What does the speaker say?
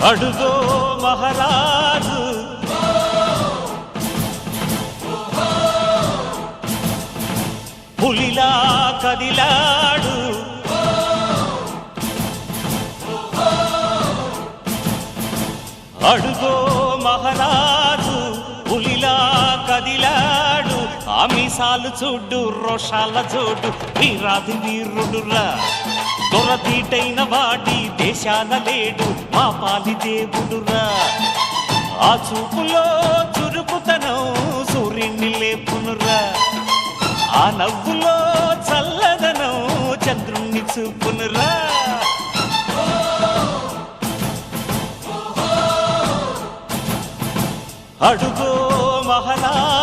అడుగో మహారాజు పులిలా కదిలాడు అడుగో మహారాజు పులిలా కదిలాడు ఆ మీసాలు చూడు రోషాల జోడు వీరాది వీరుడురా దొరతీటైన వాడి దేశాల లేడు మా పాలి దేవుడురా ఆ చూపులో చురుకుతనం సూర్యుని లేపునురా ఆ నవ్వులో చల్లదనం చంద్రుణ్ణి చూపునురా అడుగో మహారాజు